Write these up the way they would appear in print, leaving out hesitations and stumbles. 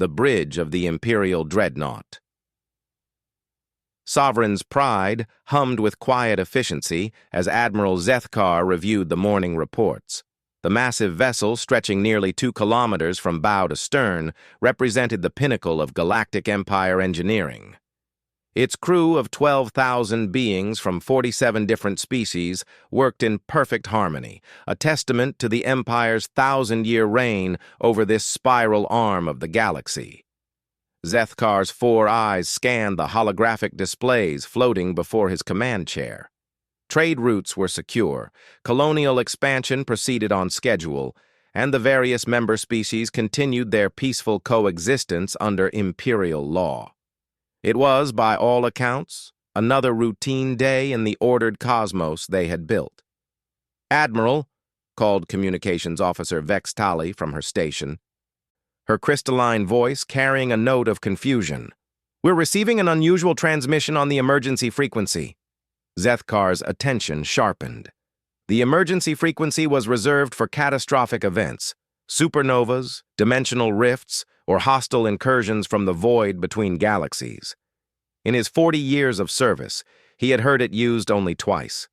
the bridge of the Imperial dreadnought. Sovereign's Pride hummed with quiet efficiency as Admiral Zethkar reviewed the morning reports. The massive vessel, stretching nearly 2 kilometers from bow to stern, represented the pinnacle of Galactic Empire engineering. Its crew of 12,000 beings from 47 different species worked in perfect harmony, a testament to the Empire's 1,000-year reign over this spiral arm of the galaxy. Zethkar's 4 eyes scanned the holographic displays floating before his command chair. Trade routes were secure, colonial expansion proceeded on schedule, and the various member species continued their peaceful coexistence under Imperial law. It was, by all accounts, another routine day in the ordered cosmos they had built. "Admiral," called Communications Officer Vextali from her station, her crystalline voice carrying a note of confusion. "We're receiving an unusual transmission on the emergency frequency." Zethkar's attention sharpened. The emergency frequency was reserved for catastrophic events, supernovas, dimensional rifts, or hostile incursions from the void between galaxies. In his 40 years of service, he had heard it used only twice.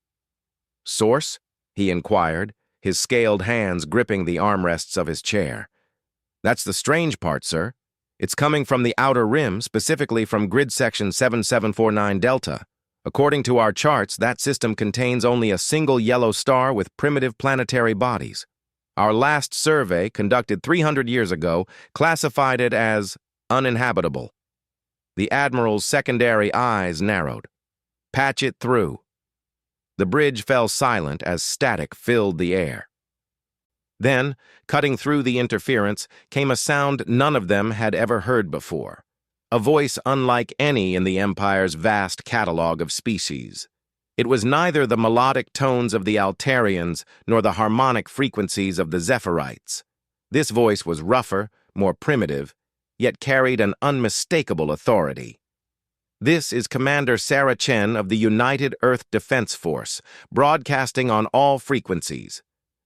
"Source?" he inquired, his scaled hands gripping the armrests of his chair. "That's the strange part, sir. It's coming from the outer rim, specifically from grid section 7749 Delta. According to our charts, that system contains only a single yellow star with primitive planetary bodies. Our last survey, conducted 300 years ago, classified it as uninhabitable." The Admiral's secondary eyes narrowed. "Patch it through." The bridge fell silent as static filled the air. Then, cutting through the interference, came a sound none of them had ever heard before. A voice unlike any in the Empire's vast catalog of species. It was neither the melodic tones of the Altarians nor the harmonic frequencies of the Zephyrites. This voice was rougher, more primitive, yet carried an unmistakable authority. "This is Commander Sarah Chen of the United Earth Defense Force, broadcasting on all frequencies.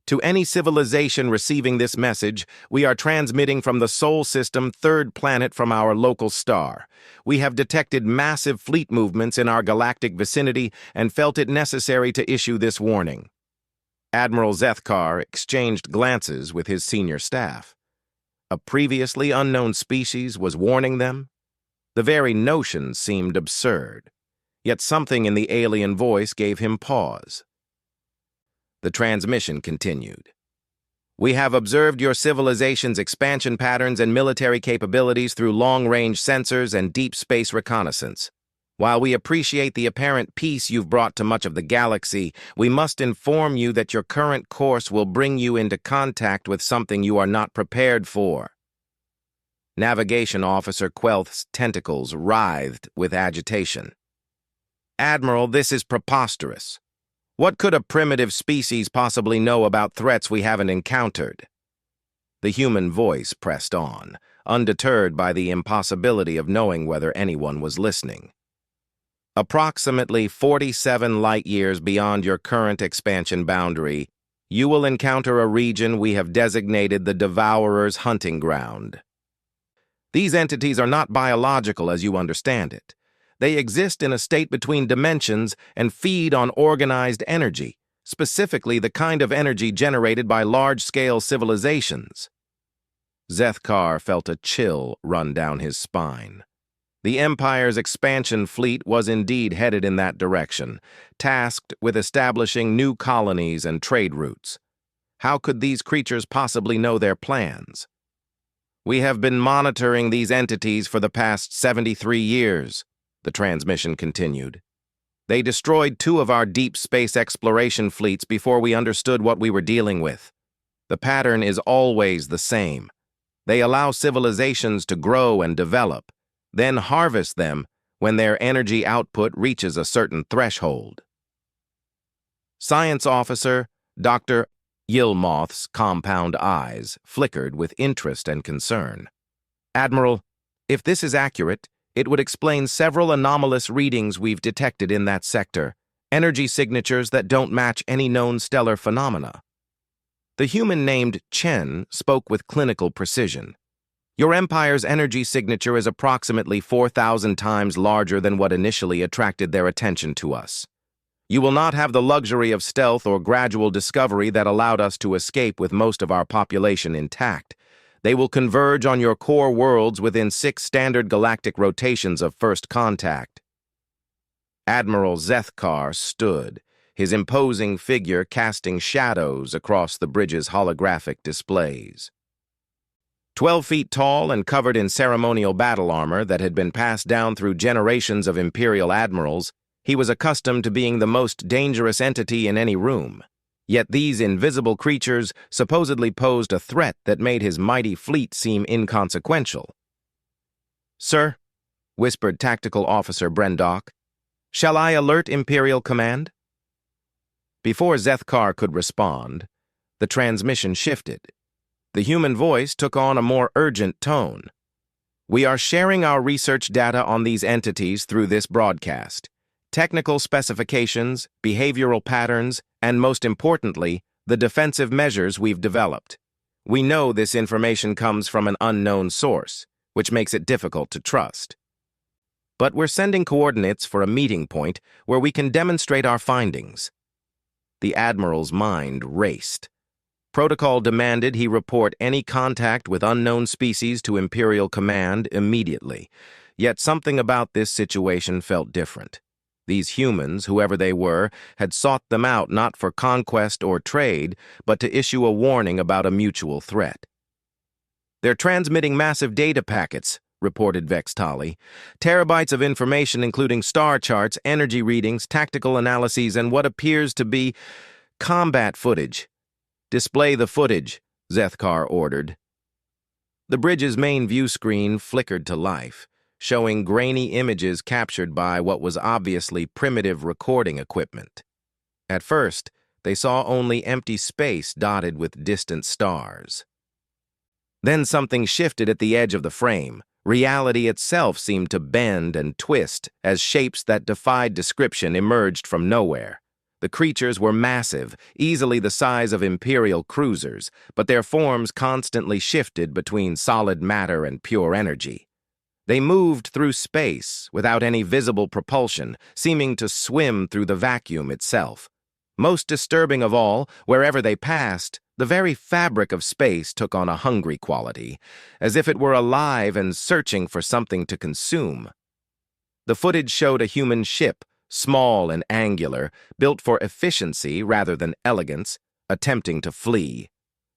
To any civilization receiving this message, we are transmitting from the Sol System, 3rd planet from our local star. We have detected massive fleet movements in our galactic vicinity and felt it necessary to issue this warning." Admiral Zethkar exchanged glances with his senior staff. A previously unknown species was warning them? The very notion seemed absurd, yet something in the alien voice gave him pause. The transmission continued. "We have observed your civilization's expansion patterns and military capabilities through long-range sensors and deep space reconnaissance. While we appreciate the apparent peace you've brought to much of the galaxy, we must inform you that your current course will bring you into contact with something you are not prepared for." Navigation Officer Quelth's tentacles writhed with agitation. "Admiral, this is preposterous. What could a primitive species possibly know about threats we haven't encountered?" The human voice pressed on, undeterred by the impossibility of knowing whether anyone was listening. "Approximately 47 light-years beyond your current expansion boundary, you will encounter a region we have designated the Devourer's hunting ground. These entities are not biological as you understand it. They exist in a state between dimensions and feed on organized energy, specifically the kind of energy generated by large-scale civilizations." Zethkar felt a chill run down his spine. The Empire's expansion fleet was indeed headed in that direction, tasked with establishing new colonies and trade routes. How could these creatures possibly know their plans? "We have been monitoring these entities for the past 73 years, the transmission continued. "They destroyed 2 of our deep space exploration fleets before we understood what we were dealing with. The pattern is always the same. They allow civilizations to grow and develop, then harvest them when their energy output reaches a certain threshold." Science Officer Dr. Yilmoth's compound eyes flickered with interest and concern. "Admiral, if this is accurate, it would explain several anomalous readings we've detected in that sector, energy signatures that don't match any known stellar phenomena." The human named Chen spoke with clinical precision. Your Empire's energy signature is approximately 4,000 times larger than what initially attracted their attention to us. You will not have the luxury of stealth or gradual discovery that allowed us to escape with most of our population intact. They will converge on your core worlds within 6 standard galactic rotations of first contact. Admiral Zethkar stood, his imposing figure casting shadows across the bridge's holographic displays. 12 feet tall and covered in ceremonial battle armor that had been passed down through generations of Imperial admirals, he was accustomed to being the most dangerous entity in any room. Yet these invisible creatures supposedly posed a threat that made his mighty fleet seem inconsequential. "Sir," whispered Tactical Officer Brendock, "shall I alert Imperial Command?" Before Zethkar could respond, the transmission shifted. The human voice took on a more urgent tone. "We are sharing our research data on these entities through this broadcast. Technical specifications, behavioral patterns, and most importantly, the defensive measures we've developed. We know this information comes from an unknown source, which makes it difficult to trust. But we're sending coordinates for a meeting point where we can demonstrate our findings." The Admiral's mind raced. Protocol demanded he report any contact with unknown species to Imperial Command immediately. Yet something about this situation felt different. These humans, whoever they were, had sought them out not for conquest or trade, but to issue a warning about a mutual threat. "They're transmitting massive data packets," reported Vextali. "Terabytes of information including star charts, energy readings, tactical analyses, and what appears to be combat footage." "Display the footage," Zethkar ordered. The bridge's main view screen flickered to life, showing grainy images captured by what was obviously primitive recording equipment. At first, they saw only empty space dotted with distant stars. Then something shifted at the edge of the frame. Reality itself seemed to bend and twist as shapes that defied description emerged from nowhere. The creatures were massive, easily the size of Imperial cruisers, but their forms constantly shifted between solid matter and pure energy. They moved through space without any visible propulsion, seeming to swim through the vacuum itself. Most disturbing of all, wherever they passed, the very fabric of space took on a hungry quality, as if it were alive and searching for something to consume. The footage showed a human ship, small and angular, built for efficiency rather than elegance, attempting to flee.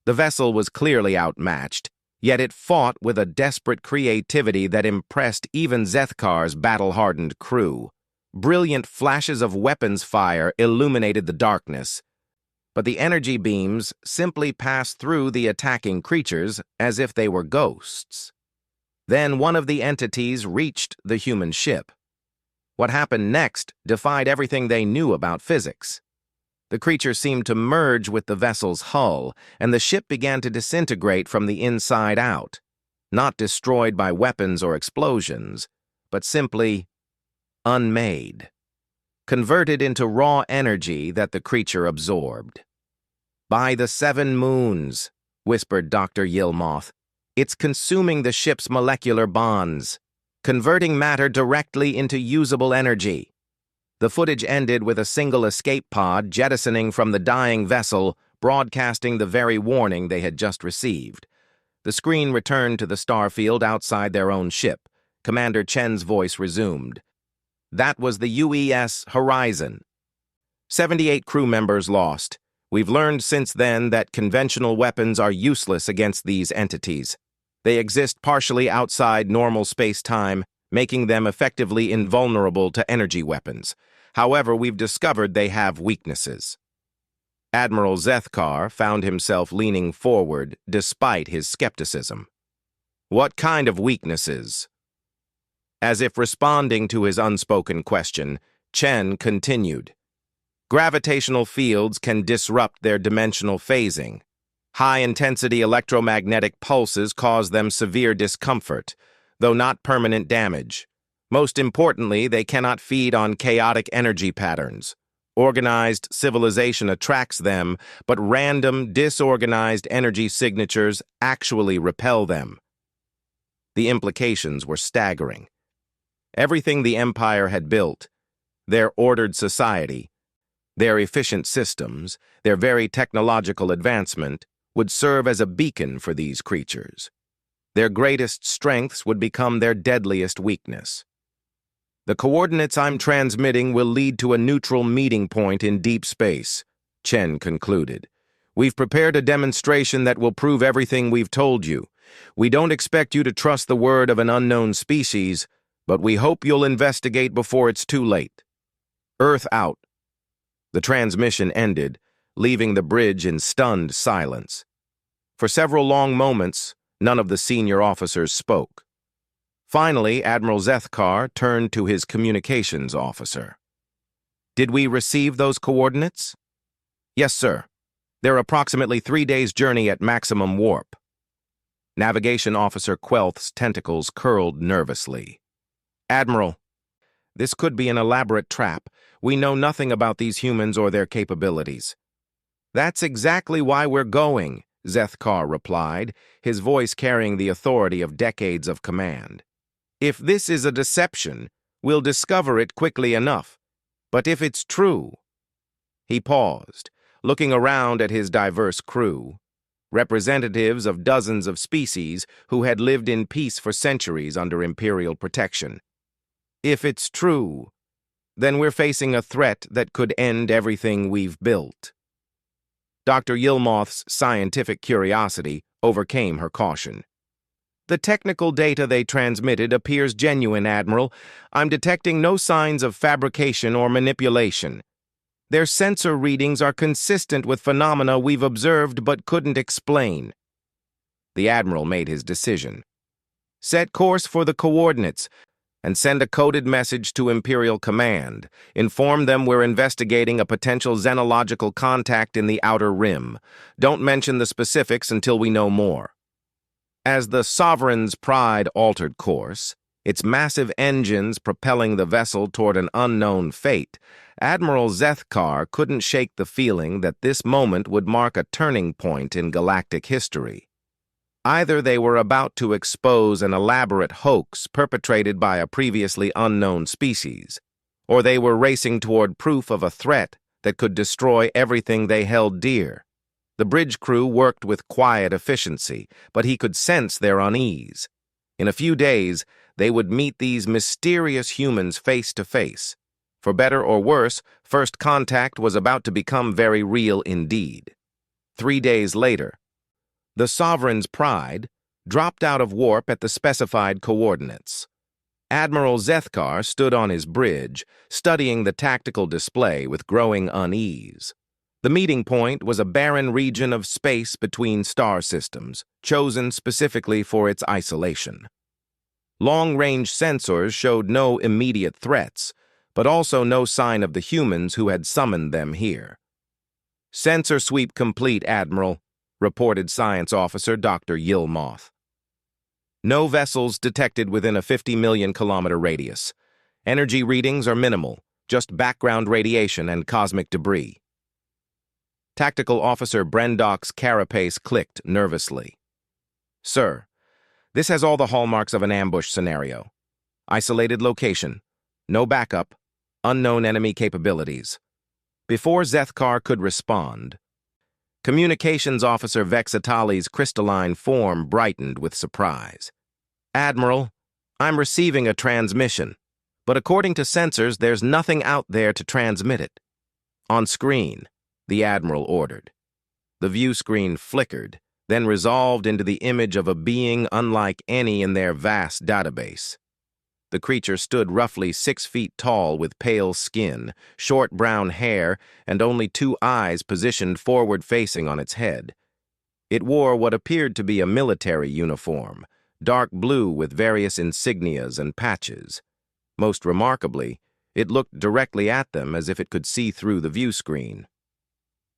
The vessel was clearly outmatched, yet it fought with a desperate creativity that impressed even Zethkar's battle-hardened crew. Brilliant flashes of weapons fire illuminated the darkness, but the energy beams simply passed through the attacking creatures as if they were ghosts. Then one of the entities reached the human ship. What happened next defied everything they knew about physics. The creature seemed to merge with the vessel's hull, and the ship began to disintegrate from the inside out, not destroyed by weapons or explosions, but simply unmade, converted into raw energy that the creature absorbed. "By the 7 moons," whispered Dr. Yilmoth, "it's consuming the ship's molecular bonds, converting matter directly into usable energy." The footage ended with a single escape pod jettisoning from the dying vessel, broadcasting the very warning they had just received. The screen returned to the starfield outside their own ship. Commander Chen's voice resumed. "That was the UES Horizon. 78 crew members lost. We've learned since then that conventional weapons are useless against these entities. They exist partially outside normal space-time, making them effectively invulnerable to energy weapons. However, we've discovered they have weaknesses." Admiral Zethkar found himself leaning forward despite his skepticism. "What kind of weaknesses?" As if responding to his unspoken question, Chen continued. "Gravitational fields can disrupt their dimensional phasing. High-intensity electromagnetic pulses cause them severe discomfort, though not permanent damage. Most importantly, they cannot feed on chaotic energy patterns. Organized civilization attracts them, but random, disorganized energy signatures actually repel them." The implications were staggering. Everything the Empire had built, their ordered society, their efficient systems, their very technological advancement, would serve as a beacon for these creatures. Their greatest strengths would become their deadliest weakness. The coordinates I'm transmitting will lead to a neutral meeting point in deep space, Chen concluded. We've prepared a demonstration that will prove everything we've told you. We don't expect you to trust the word of an unknown species, but we hope you'll investigate before it's too late. Earth out. The transmission ended, leaving the bridge in stunned silence. For several long moments, none of the senior officers spoke. Finally, Admiral Zethkar turned to his communications officer. Did we receive those coordinates? Yes, sir. They're approximately 3 days' journey at maximum warp. Navigation Officer Quelth's tentacles curled nervously. Admiral, this could be an elaborate trap. We know nothing about these humans or their capabilities. That's exactly why we're going, Zethkar replied, his voice carrying the authority of decades of command. If this is a deception, we'll discover it quickly enough. But if it's true... He paused, looking around at his diverse crew, representatives of dozens of species who had lived in peace for centuries under Imperial protection. If it's true, then we're facing a threat that could end everything we've built. Dr. Yilmoth's scientific curiosity overcame her caution. The technical data they transmitted appears genuine, Admiral. I'm detecting no signs of fabrication or manipulation. Their sensor readings are consistent with phenomena we've observed but couldn't explain. The Admiral made his decision. Set course for the coordinates and send a coded message to Imperial Command. Inform them we're investigating a potential xenological contact in the Outer Rim. Don't mention the specifics until we know more. As the Sovereign's Pride altered course, its massive engines propelling the vessel toward an unknown fate, Admiral Zethkar couldn't shake the feeling that this moment would mark a turning point in galactic history. Either they were about to expose an elaborate hoax perpetrated by a previously unknown species, or they were racing toward proof of a threat that could destroy everything they held dear. The bridge crew worked with quiet efficiency, but he could sense their unease. In a few days, they would meet these mysterious humans face to face. For better or worse, first contact was about to become very real indeed. 3 days later, the Sovereign's Pride dropped out of warp at the specified coordinates. Admiral Zethkar stood on his bridge, studying the tactical display with growing unease. The meeting point was a barren region of space between star systems, chosen specifically for its isolation. Long-range sensors showed no immediate threats, but also no sign of the humans who had summoned them here. Sensor sweep complete, Admiral, reported Science Officer Dr. Yilmoth. No vessels detected within a 50 million kilometer radius. Energy readings are minimal, just background radiation and cosmic debris. Tactical Officer Brendock's carapace clicked nervously. Sir, this has all the hallmarks of an ambush scenario. Isolated location, no backup, unknown enemy capabilities. Before Zethkar could respond, Communications Officer Vexitali's crystalline form brightened with surprise. Admiral, I'm receiving a transmission, but according to sensors, there's nothing out there to transmit it. On screen, the Admiral ordered. The view screen flickered, then resolved into the image of a being unlike any in their vast database. The creature stood roughly 6 feet tall with pale skin, short brown hair, and only 2 eyes positioned forward-facing on its head. It wore what appeared to be a military uniform, dark blue with various insignias and patches. Most remarkably, it looked directly at them as if it could see through the view screen.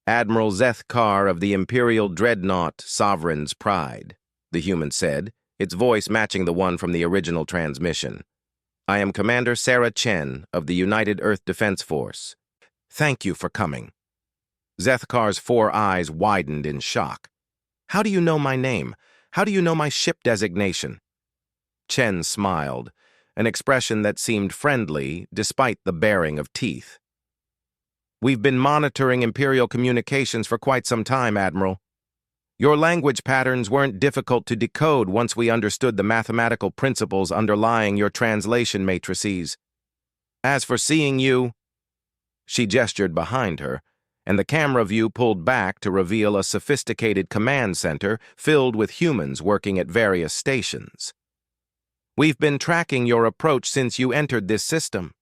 Admiral Zethkar of the Imperial Dreadnought Sovereign's Pride, the human said, its voice matching the one from the original transmission. I am Commander Sarah Chen of the United Earth Defense Force. Thank you for coming. Zethkar's 4 eyes widened in shock. How do you know my name? How do you know my ship designation? Chen smiled, an expression that seemed friendly despite the baring of teeth. "We've been monitoring Imperial communications for quite some time, Admiral. Your language patterns weren't difficult to decode once we understood the mathematical principles underlying your translation matrices. As for seeing you," she gestured behind her, and the camera view pulled back to reveal a sophisticated command center filled with humans working at various stations. "We've been tracking your approach since you entered this system."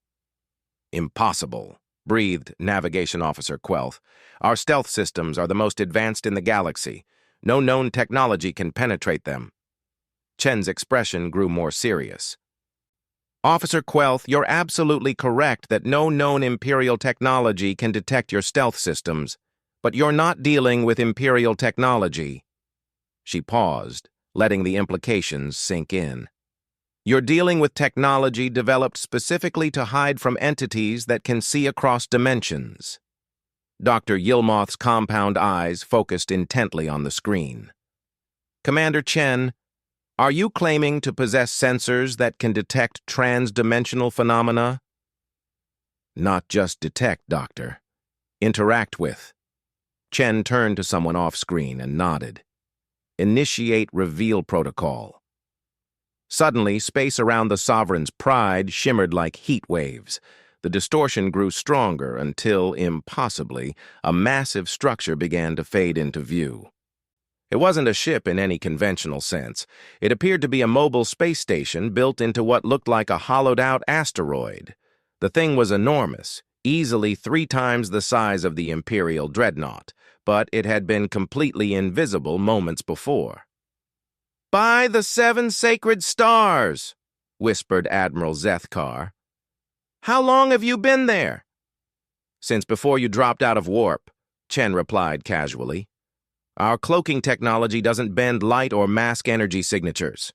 "Impossible," breathed Navigation Officer Quelth. "Our stealth systems are the most advanced in the galaxy. No known technology can penetrate them." Chen's expression grew more serious. "Officer Quelth, you're absolutely correct that no known Imperial technology can detect your stealth systems, but you're not dealing with Imperial technology." She paused, letting the implications sink in. "You're dealing with technology developed specifically to hide from entities that can see across dimensions." Dr. Yilmoth's compound eyes focused intently on the screen. "Commander Chen, are you claiming to possess sensors that can detect trans-dimensional phenomena?" "Not just detect, Doctor. Interact with." Chen turned to someone off-screen and nodded. "Initiate reveal protocol." Suddenly, space around the Sovereign's pride shimmered like heat waves. The distortion grew stronger until, impossibly, a massive structure began to fade into view. It wasn't a ship in any conventional sense. It appeared to be a mobile space station built into what looked like a hollowed-out asteroid. The thing was enormous, easily 3 times the size of the Imperial dreadnought, but it had been completely invisible moments before. "By the 7 sacred stars," whispered Admiral Zethkar. "How long have you been there?" "Since before you dropped out of warp," Chen replied casually. "Our cloaking technology doesn't bend light or mask energy signatures.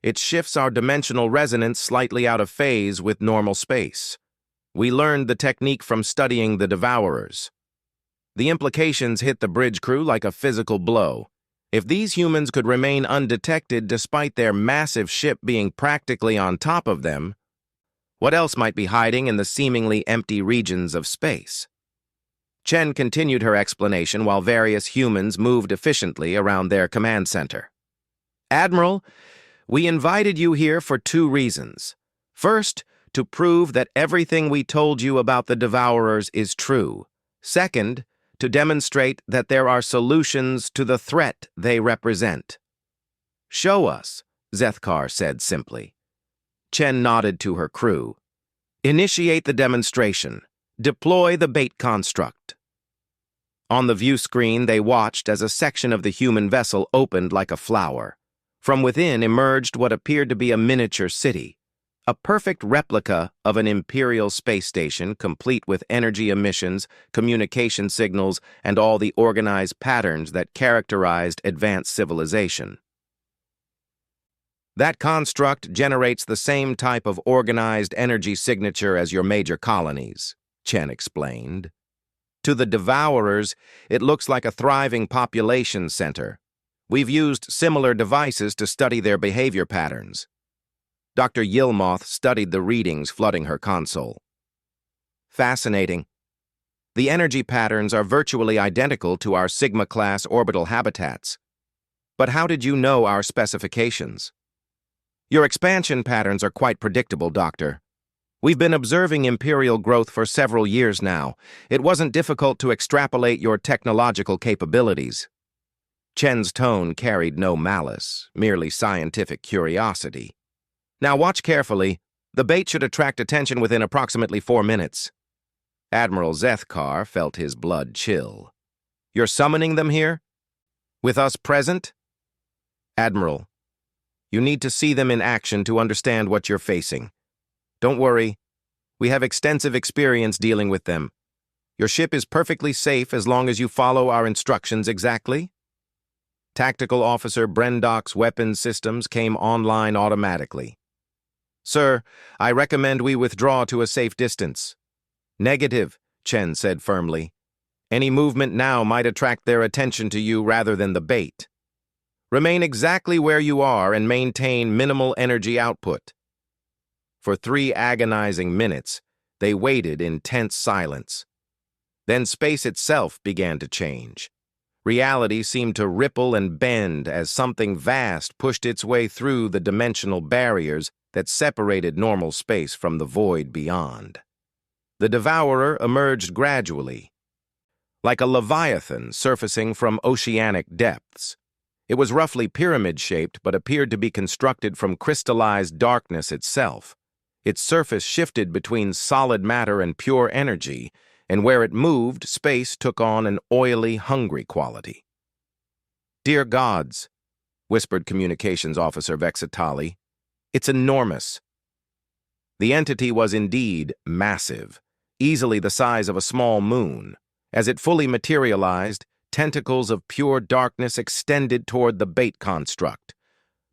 It shifts our dimensional resonance slightly out of phase with normal space. We learned the technique from studying the Devourers." The implications hit the bridge crew like a physical blow. If these humans could remain undetected despite their massive ship being practically on top of them, what else might be hiding in the seemingly empty regions of space? Chen continued her explanation while various humans moved efficiently around their command center. "Admiral, we invited you here for 2 reasons. First, to prove that everything we told you about the Devourers is true. Second, to demonstrate that there are solutions to the threat they represent." "Show us," Zethkar said simply. Chen nodded to her crew. "Initiate the demonstration. Deploy the bait construct." On the view screen, they watched as a section of the human vessel opened like a flower. From within emerged what appeared to be a miniature city, a perfect replica of an Imperial space station complete with energy emissions, communication signals, and all the organized patterns that characterized advanced civilization. "That construct generates the same type of organized energy signature as your major colonies," Chen explained. "To the Devourers, it looks like a thriving population center. We've used similar devices to study their behavior patterns." Dr. Yilmoth studied the readings flooding her console. "Fascinating. The energy patterns are virtually identical to our Sigma-class orbital habitats. But how did you know our specifications?" "Your expansion patterns are quite predictable, Doctor. We've been observing Imperial growth for several years now. It wasn't difficult to extrapolate your technological capabilities." Chen's tone carried no malice, merely scientific curiosity. "Now watch carefully. The bait should attract attention within approximately 4 minutes." Admiral Zethkar felt his blood chill. "You're summoning them here? With us present?" "Admiral, you need to see them in action to understand what you're facing. Don't worry. We have extensive experience dealing with them. Your ship is perfectly safe as long as you follow our instructions exactly." Tactical Officer Brendock's weapons systems came online automatically. "Sir, I recommend we withdraw to a safe distance." "Negative," Chen said firmly. "Any movement now might attract their attention to you rather than the bait." Remain exactly where you are and maintain minimal energy output. For 3 agonizing minutes, they waited in tense silence. Then space itself began to change. Reality seemed to ripple and bend as something vast pushed its way through the dimensional barriers that separated normal space from the void beyond. The devourer emerged gradually, like a leviathan surfacing from oceanic depths. It was roughly pyramid-shaped but appeared to be constructed from crystallized darkness itself. Its surface shifted between solid matter and pure energy, and where it moved, space took on an oily, hungry quality. "Dear gods," whispered Communications Officer Vexitali, "it's enormous." The entity was indeed massive, easily the size of a small moon. As it fully materialized, tentacles of pure darkness extended toward the bait construct.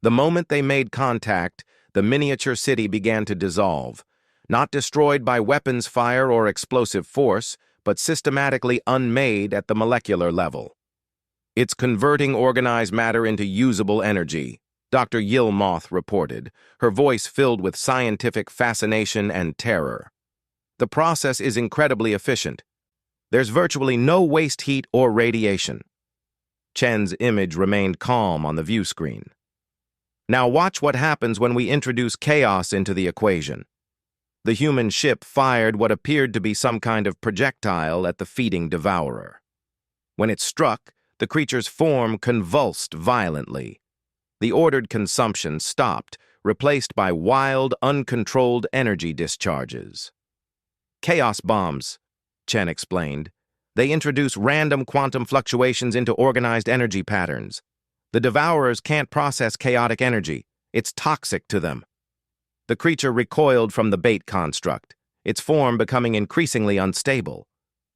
The moment they made contact, the miniature city began to dissolve, not destroyed by weapons fire or explosive force, but systematically unmade at the molecular level. "It's converting organized matter into usable energy," Dr. Yilmoth reported, her voice filled with scientific fascination and terror. "The process is incredibly efficient. There's virtually no waste heat or radiation." Chen's image remained calm on the view screen. "Now watch what happens when we introduce chaos into the equation." The human ship fired what appeared to be some kind of projectile at the feeding devourer. When it struck, the creature's form convulsed violently. The ordered consumption stopped, replaced by wild, uncontrolled energy discharges. "Chaos bombs," Chen explained. "They introduce random quantum fluctuations into organized energy patterns. The devourers can't process chaotic energy. It's toxic to them." The creature recoiled from the bait construct, its form becoming increasingly unstable.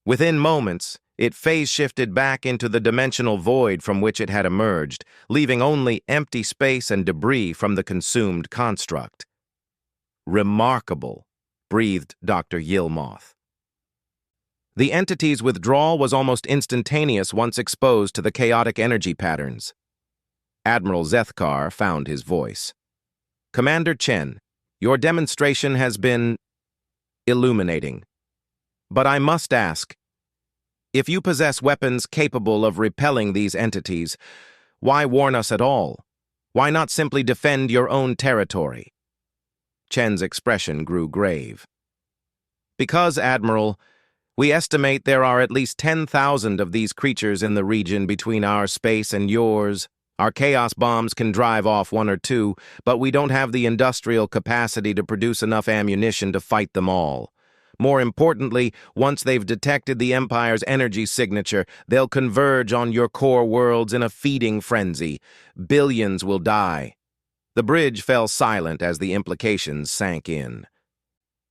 Within moments, it phase-shifted back into the dimensional void from which it had emerged, leaving only empty space and debris from the consumed construct. "Remarkable," breathed Dr. Yilmoth. The entity's withdrawal was almost instantaneous once exposed to the chaotic energy patterns. Admiral Zethkar found his voice. "Commander Chen, your demonstration has been illuminating. But I must ask, if you possess weapons capable of repelling these entities, why warn us at all? Why not simply defend your own territory?" Chen's expression grew grave. "Because, Admiral, we estimate there are at least 10,000 of these creatures in the region between our space and yours. Our chaos bombs can drive off 1 or 2, but we don't have the industrial capacity to produce enough ammunition to fight them all. More importantly, once they've detected the Empire's energy signature, they'll converge on your core worlds in a feeding frenzy. Billions will die." The bridge fell silent as the implications sank in.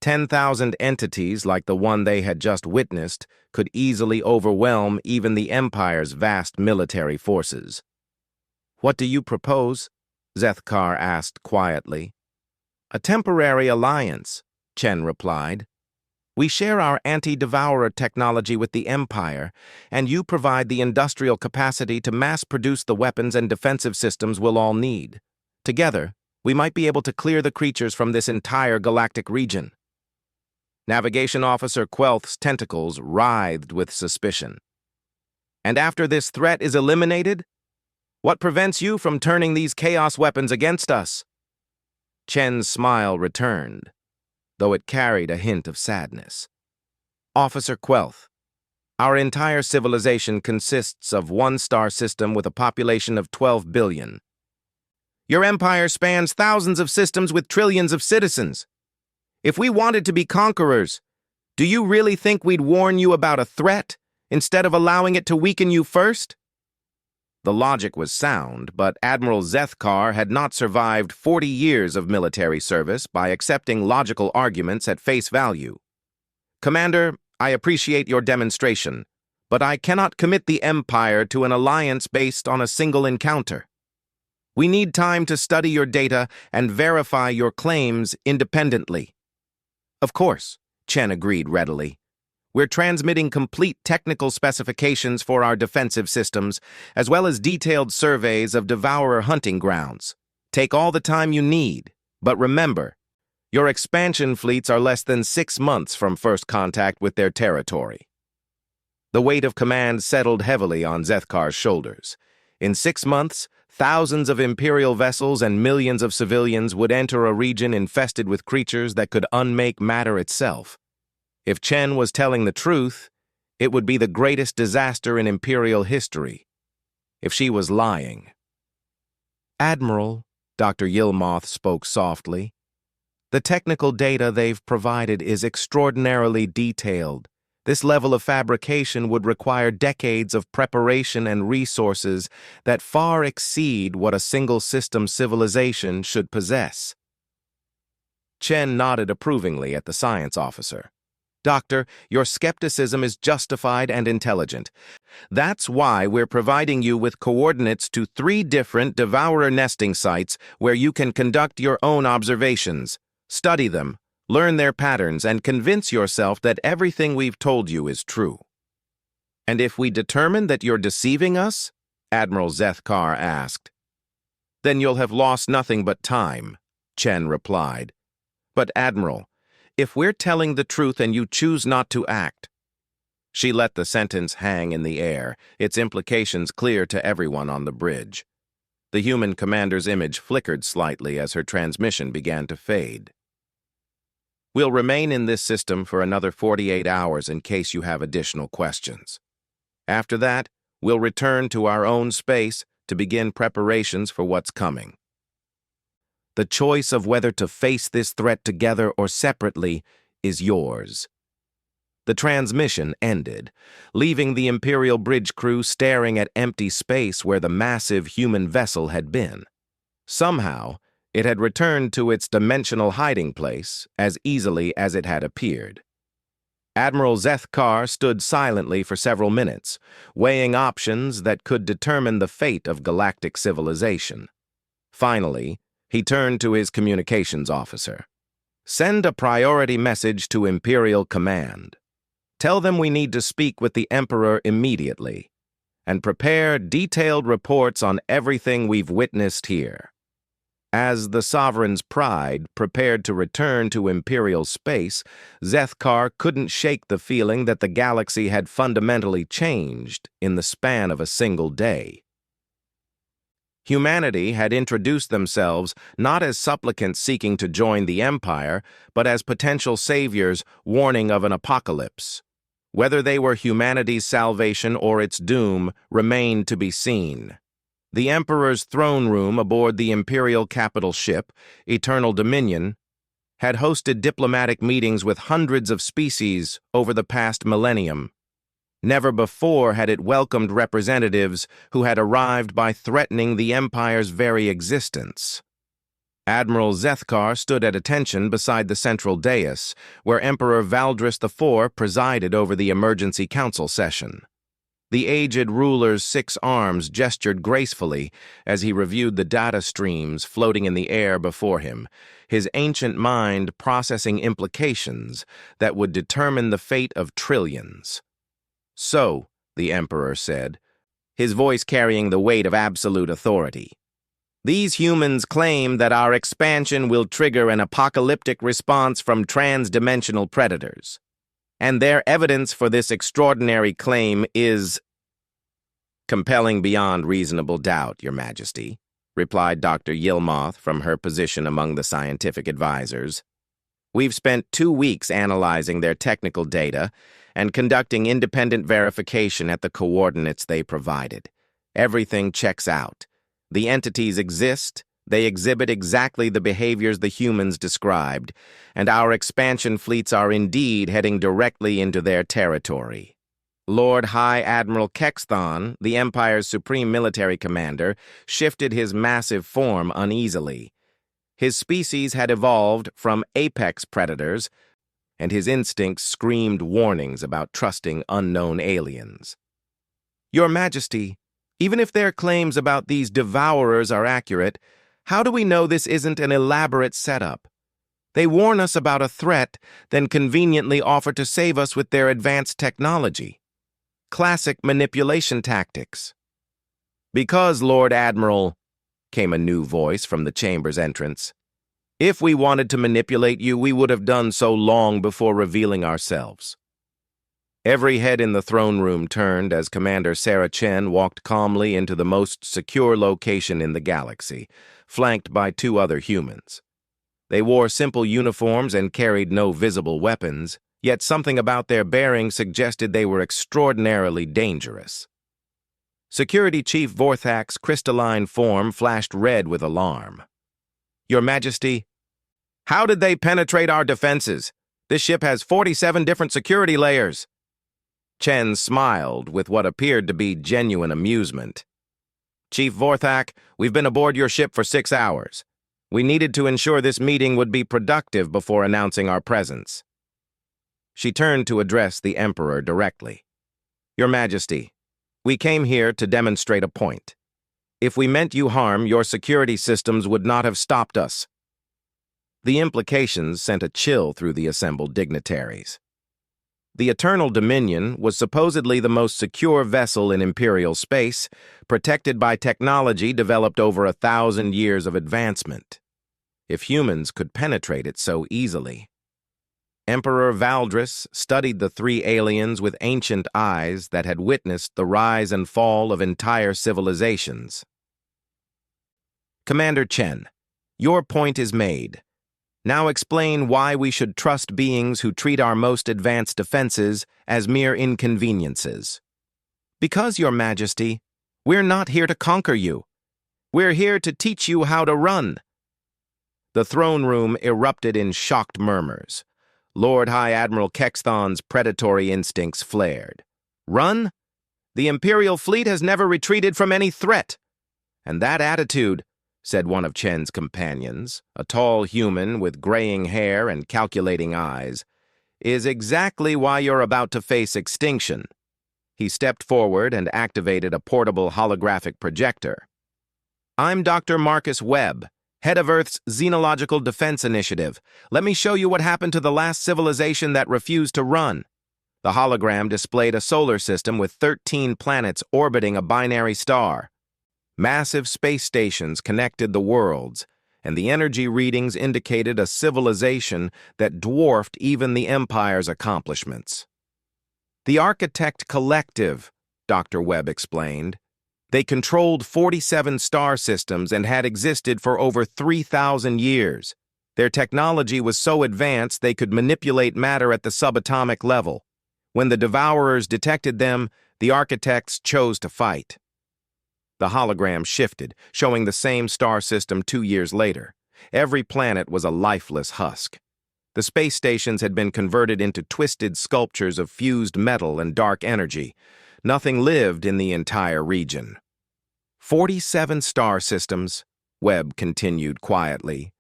10,000 entities like the one they had just witnessed could easily overwhelm even the Empire's vast military forces. "What do you propose?" Zethkar asked quietly. "A temporary alliance," Chen replied. "We share our anti-devourer technology with the Empire, and you provide the industrial capacity to mass-produce the weapons and defensive systems we'll all need. Together, we might be able to clear the creatures from this entire galactic region." Navigation Officer Quelth's tentacles writhed with suspicion. "And after this threat is eliminated? What prevents you from turning these chaos weapons against us?" Chen's smile returned, though it carried a hint of sadness. "Officer Quelth, our entire civilization consists of one star system with a population of 12 billion. Your empire spans thousands of systems with trillions of citizens. If we wanted to be conquerors, do you really think we'd warn you about a threat instead of allowing it to weaken you first?" The logic was sound, but Admiral Zethkar had not survived 40 years of military service by accepting logical arguments at face value. "Commander, I appreciate your demonstration, but I cannot commit the Empire to an alliance based on a single encounter. We need time to study your data and verify your claims independently." "Of course," Chen agreed readily. We're transmitting complete technical specifications for our defensive systems, as well as detailed surveys of devourer hunting grounds. Take all the time you need, but remember, your expansion fleets are less than 6 months from first contact with their territory. The weight of command settled heavily on Zethkar's shoulders. In 6 months, thousands of Imperial vessels and millions of civilians would enter a region infested with creatures that could unmake matter itself. If Chen was telling the truth, it would be the greatest disaster in Imperial history. If she was lying. "Admiral," Dr. Yilmoth spoke softly, "the technical data they've provided is extraordinarily detailed. This level of fabrication would require decades of preparation and resources that far exceed what a single-system civilization should possess." Chen nodded approvingly at the science officer. "Doctor, your skepticism is justified and intelligent. That's why we're providing you with coordinates to 3 different devourer nesting sites where you can conduct your own observations. Study them, learn their patterns, and convince yourself that everything we've told you is true." "And if we determine that you're deceiving us?" Admiral Zethkar asked. "Then you'll have lost nothing but time," Chen replied. "But Admiral, if we're telling the truth and you choose not to act—" She let the sentence hang in the air, its implications clear to everyone on the bridge. The human commander's image flickered slightly as her transmission began to fade. "We'll remain in this system for another 48 hours in case you have additional questions. After that, we'll return to our own space to begin preparations for what's coming. The choice of whether to face this threat together or separately is yours." The transmission ended, leaving the Imperial bridge crew staring at empty space where the massive human vessel had been. Somehow, it had returned to its dimensional hiding place as easily as it had appeared. Admiral Zethkar stood silently for several minutes, weighing options that could determine the fate of galactic civilization. Finally, he turned to his communications officer. "Send a priority message to Imperial Command. Tell them we need to speak with the Emperor immediately, and prepare detailed reports on everything we've witnessed here." As the Sovereign's pride prepared to return to Imperial space, Zethkar couldn't shake the feeling that the galaxy had fundamentally changed in the span of a single day. Humanity had introduced themselves not as supplicants seeking to join the Empire, but as potential saviors warning of an apocalypse. Whether they were humanity's salvation or its doom remained to be seen. The Emperor's throne room aboard the Imperial capital ship, Eternal Dominion, had hosted diplomatic meetings with hundreds of species over the past millennium. Never before had it welcomed representatives who had arrived by threatening the Empire's very existence. Admiral Zethkar stood at attention beside the central dais, where Emperor Valdris IV presided over the emergency council session. The aged ruler's 6 arms gestured gracefully as he reviewed the data streams floating in the air before him, his ancient mind processing implications that would determine the fate of trillions. "So," the Emperor said, his voice carrying the weight of absolute authority, "these humans claim that our expansion will trigger an apocalyptic response from trans-dimensional predators. And their evidence for this extraordinary claim is—" "Compelling beyond reasonable doubt, Your Majesty," replied Dr. Yilmoth from her position among the scientific advisors. "We've spent 2 weeks analyzing their technical data and conducting independent verification at the coordinates they provided. Everything checks out. The entities exist, they exhibit exactly the behaviors the humans described, and our expansion fleets are indeed heading directly into their territory." Lord High Admiral Kexthon, the Empire's supreme military commander, shifted his massive form uneasily. His species had evolved from apex predators, and his instincts screamed warnings about trusting unknown aliens. "Your Majesty, even if their claims about these devourers are accurate, how do we know this isn't an elaborate setup? They warn us about a threat, then conveniently offer to save us with their advanced technology. Classic manipulation tactics. "Because, Lord Admiral," came a new voice from the chamber's entrance, "if we wanted to manipulate you, we would have done so long before revealing ourselves." Every head in the throne room turned as Commander Sarah Chen walked calmly into the most secure location in the galaxy, flanked by two other humans. They wore simple uniforms and carried no visible weapons, yet something about their bearing suggested they were extraordinarily dangerous. Security Chief Vorthak's crystalline form flashed red with alarm. "Your Majesty, how did they penetrate our defenses? This ship has 47 different security layers." Chen smiled with what appeared to be genuine amusement. "Chief Vorthak, we've been aboard your ship for 6 hours. We needed to ensure this meeting would be productive before announcing our presence." She turned to address the Emperor directly. "Your Majesty, we came here to demonstrate a point. If we meant you harm, your security systems would not have stopped us." The implications sent a chill through the assembled dignitaries. The Eternal Dominion was supposedly the most secure vessel in Imperial space, protected by technology developed over 1,000 years of advancement. If humans could penetrate it so easily. Emperor Valdris studied the three aliens with ancient eyes that had witnessed the rise and fall of entire civilizations. "Commander Chen, your point is made. Now explain why we should trust beings who treat our most advanced defenses as mere inconveniences." "Because, Your Majesty, we're not here to conquer you. We're here to teach you how to run." The throne room erupted in shocked murmurs. Lord High Admiral Kexthon's predatory instincts flared. "Run? The Imperial fleet has never retreated from any threat. And that attitude," said one of Chen's companions, a tall human with graying hair and calculating eyes, "is exactly why you're about to face extinction." He stepped forward and activated a portable holographic projector. "I'm Dr. Marcus Webb, head of Earth's Xenological Defense Initiative. Let me show you what happened to the last civilization that refused to run." The hologram displayed a solar system with 13 planets orbiting a binary star. Massive space stations connected the worlds, and the energy readings indicated a civilization that dwarfed even the Empire's accomplishments. "The Architect Collective," Dr. Webb explained. "They controlled 47 star systems and had existed for over 3,000 years. Their technology was so advanced they could manipulate matter at the subatomic level. When the Devourers detected them, the Architects chose to fight." The hologram shifted, showing the same star system 2 years later. Every planet was a lifeless husk. The space stations had been converted into twisted sculptures of fused metal and dark energy. Nothing lived in the entire region. 47 star systems, Webb continued quietly.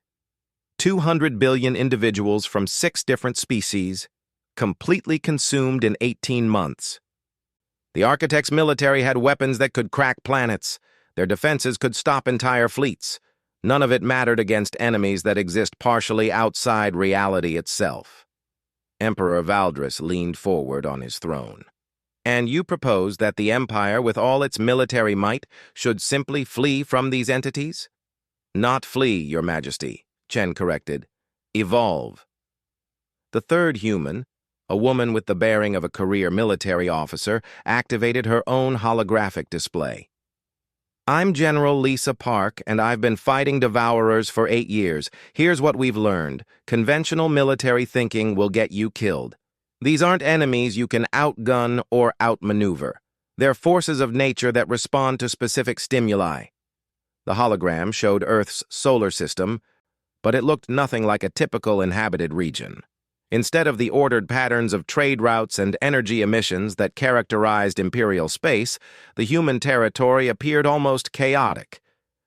200 billion individuals from 6 different species, completely consumed in 18 months. The Architects' military had weapons that could crack planets. Their defenses could stop entire fleets. None of it mattered against enemies that exist partially outside reality itself. Emperor Valdris leaned forward on his throne. "And you propose that the Empire, with all its military might, should simply flee from these entities?" "Not flee, Your Majesty," Chen corrected. "Evolve." The third human, a woman with the bearing of a career military officer, activated her own holographic display. "I'm General Lisa Park, and I've been fighting Devourers for 8 years. Here's what we've learned. Conventional military thinking will get you killed. These aren't enemies you can outgun or outmaneuver. They're forces of nature that respond to specific stimuli." The hologram showed Earth's solar system, but it looked nothing like a typical inhabited region. Instead of the ordered patterns of trade routes and energy emissions that characterized Imperial space, the human territory appeared almost chaotic.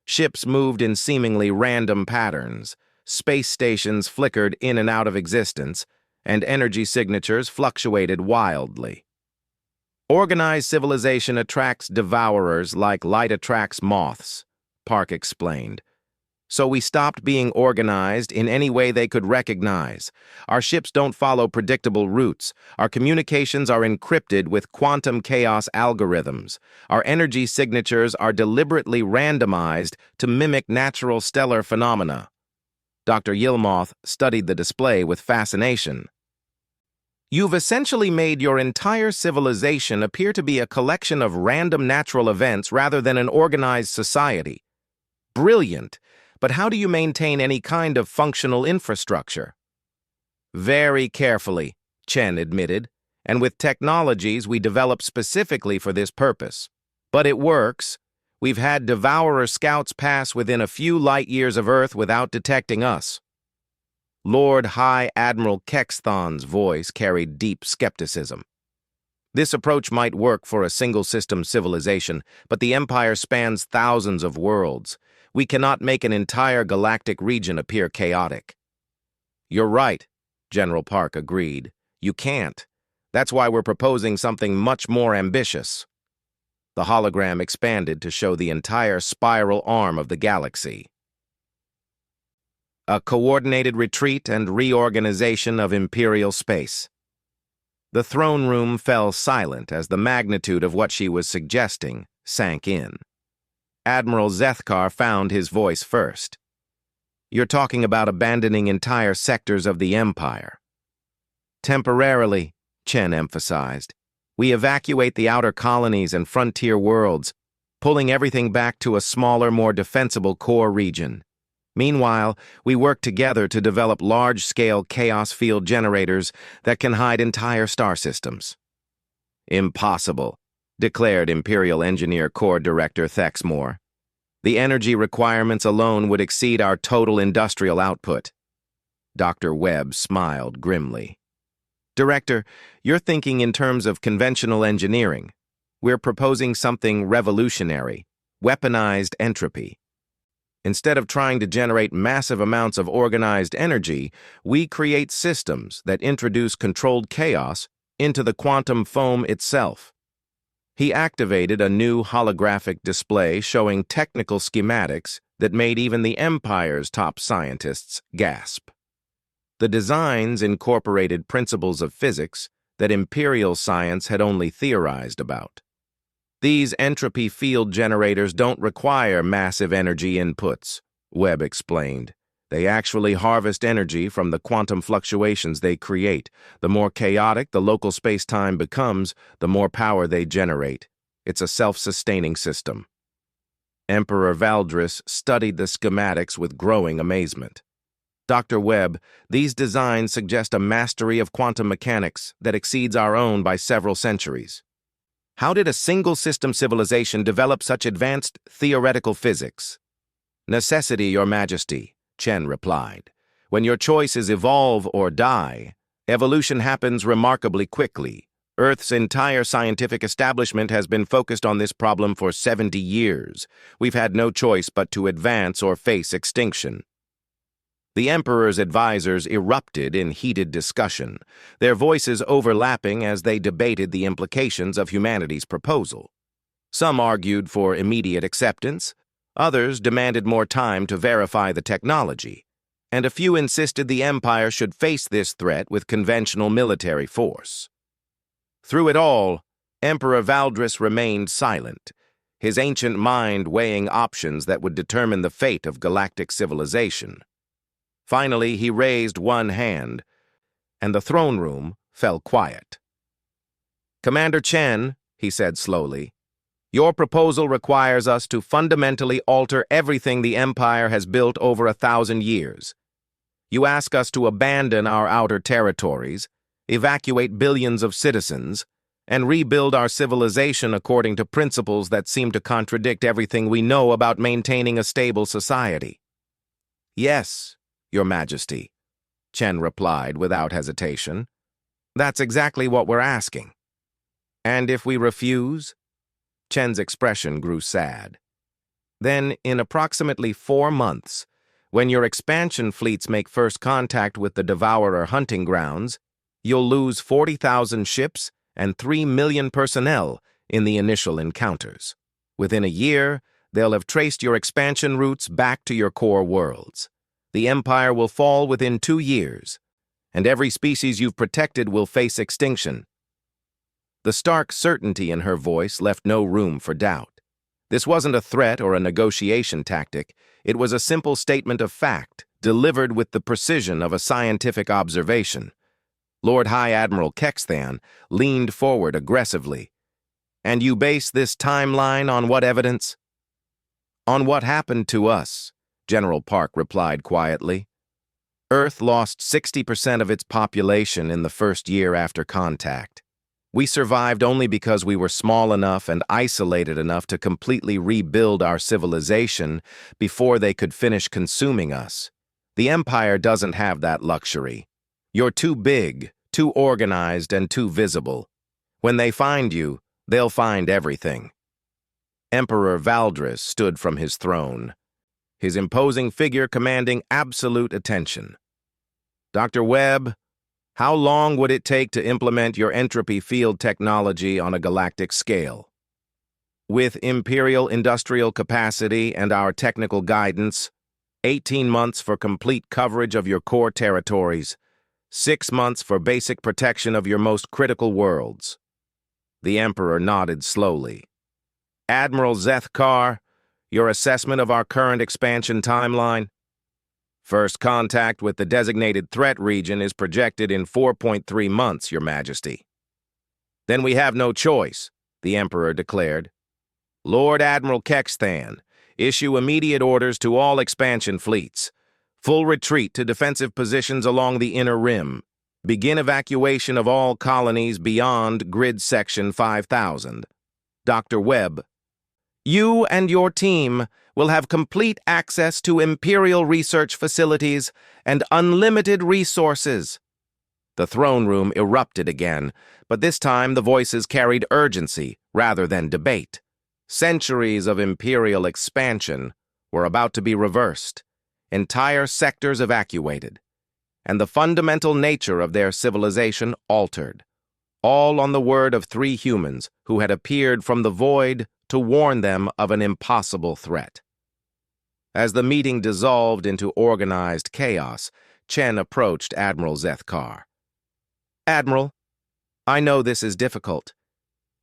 Ships moved in seemingly random patterns, space stations flickered in and out of existence, and energy signatures fluctuated wildly. "Organized civilization attracts Devourers like light attracts moths," Park explained. So we stopped being organized in any way they could recognize. Our ships don't follow predictable routes. Our communications are encrypted with quantum chaos algorithms. Our energy signatures are deliberately randomized to mimic natural stellar phenomena. Dr. Yilmoth studied the display with fascination. You've essentially made your entire civilization appear to be a collection of random natural events rather than an organized society. Brilliant, but how do you maintain any kind of functional infrastructure? Very carefully, Chen admitted, and with technologies we developed specifically for this purpose. But it works. We've had Devourer scouts pass within a few light years of Earth without detecting us. Lord High Admiral Kexthon's voice carried deep skepticism. This approach might work for a single-system civilization, but the Empire spans thousands of worlds. We cannot make an entire galactic region appear chaotic. You're right, General Park agreed. You can't. That's why we're proposing something much more ambitious. The hologram expanded to show the entire spiral arm of the galaxy. A coordinated retreat and reorganization of Imperial space. The throne room fell silent as the magnitude of what she was suggesting sank in. Admiral Zethkar found his voice first. You're talking about abandoning entire sectors of the Empire. Temporarily, Chen emphasized. We evacuate the outer colonies and frontier worlds, pulling everything back to a smaller, more defensible core region. Meanwhile, we work together to develop large-scale chaos field generators that can hide entire star systems. Impossible, declared Imperial Engineer Corps Director Thexmore. The energy requirements alone would exceed our total industrial output. Dr. Webb smiled grimly. Director, you're thinking in terms of conventional engineering. We're proposing something revolutionary, weaponized entropy. Instead of trying to generate massive amounts of organized energy, we create systems that introduce controlled chaos into the quantum foam itself. He activated a new holographic display showing technical schematics that made even the Empire's top scientists gasp. The designs incorporated principles of physics that Imperial science had only theorized about. These entropy field generators don't require massive energy inputs, Webb explained. They actually harvest energy from the quantum fluctuations they create. The more chaotic the local space-time becomes, the more power they generate. It's a self-sustaining system. Emperor Valdris studied the schematics with growing amazement. Dr. Webb, these designs suggest a mastery of quantum mechanics that exceeds our own by several centuries. How did a single-system civilization develop such advanced theoretical physics? Necessity, Your Majesty, Chen replied. When your choice is evolve or die, evolution happens remarkably quickly. Earth's entire scientific establishment has been focused on this problem for 70 years. We've had no choice but to advance or face extinction. The Emperor's advisors erupted in heated discussion, their voices overlapping as they debated the implications of humanity's proposal. Some argued for immediate acceptance, others demanded more time to verify the technology, and a few insisted the Empire should face this threat with conventional military force. Through it all, Emperor Valdris remained silent, his ancient mind weighing options that would determine the fate of galactic civilization. Finally, he raised one hand, and the throne room fell quiet. Commander Chen, he said slowly, your proposal requires us to fundamentally alter everything the Empire has built over 1,000 years. You ask us to abandon our outer territories, evacuate billions of citizens, and rebuild our civilization according to principles that seem to contradict everything we know about maintaining a stable society. Yes, Your Majesty, Chen replied without hesitation. That's exactly what we're asking. And if we refuse? Chen's expression grew sad. Then, in approximately 4 months, when your expansion fleets make first contact with the Devourer hunting grounds, you'll lose 40,000 ships and 3 million personnel in the initial encounters. Within a year, they'll have traced your expansion routes back to your core worlds. The Empire will fall within 2 years, and every species you've protected will face extinction. The stark certainty in her voice left no room for doubt. This wasn't a threat or a negotiation tactic. It was a simple statement of fact, delivered with the precision of a scientific observation. Lord High Admiral Kexthan leaned forward aggressively. "And you base this timeline on what evidence?" "On what happened to us," General Park replied quietly. "Earth lost 60% of its population in the first year after contact. We survived only because we were small enough and isolated enough to completely rebuild our civilization before they could finish consuming us. The Empire doesn't have that luxury. You're too big, too organized, and too visible. When they find you, they'll find everything." Emperor Valdris stood from his throne, his imposing figure commanding absolute attention. "Dr. Webb, how long would it take to implement your entropy field technology on a galactic scale?" "With Imperial industrial capacity and our technical guidance, 18 months for complete coverage of your core territories, 6 months for basic protection of your most critical worlds." The Emperor nodded slowly. "Admiral Zethkar, your assessment of our current expansion timeline?" "First contact with the designated threat region is projected in 4.3 months, Your Majesty." "Then we have no choice," the Emperor declared. "Lord Admiral Kexthan, issue immediate orders to all expansion fleets. Full retreat to defensive positions along the inner rim. Begin evacuation of all colonies beyond Grid Section 5000. Dr. Webb, you and your team will have complete access to Imperial research facilities and unlimited resources." The throne room erupted again, but this time the voices carried urgency rather than debate. Centuries of Imperial expansion were about to be reversed, entire sectors evacuated, and the fundamental nature of their civilization altered, all on the word of 3 humans who had appeared from the void to warn them of an impossible threat. As the meeting dissolved into organized chaos, Chen approached Admiral Zethkar. "Admiral, I know this is difficult.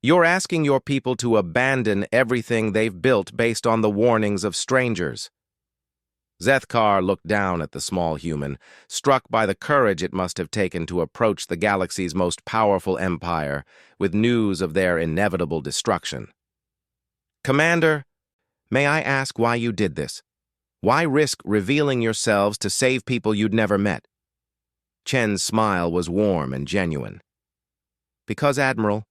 You're asking your people to abandon everything they've built based on the warnings of strangers." Zethkar looked down at the small human, struck by the courage it must have taken to approach the galaxy's most powerful empire with news of their inevitable destruction. "Commander, may I ask why you did this? Why risk revealing yourselves to save people you'd never met?" Chen's smile was warm and genuine. "Because, Admiral,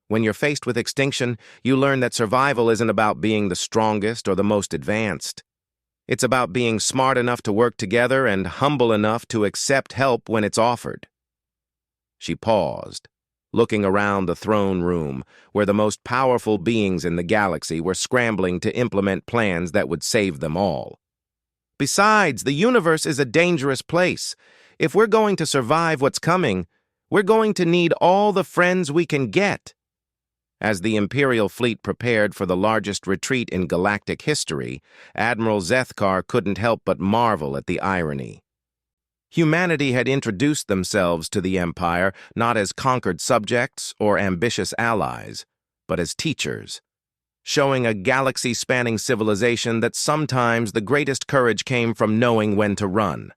when you're faced with extinction, you learn that survival isn't about being the strongest or the most advanced. It's about being smart enough to work together and humble enough to accept help when it's offered." She paused, looking around the throne room, where the most powerful beings in the galaxy were scrambling to implement plans that would save them all. "Besides, the universe is a dangerous place. If we're going to survive what's coming, we're going to need all the friends we can get." As the Imperial fleet prepared for the largest retreat in galactic history, Admiral Zethkar couldn't help but marvel at the irony. Humanity had introduced themselves to the Empire not as conquered subjects or ambitious allies, but as teachers, showing a galaxy-spanning civilization that sometimes the greatest courage came from knowing when to run.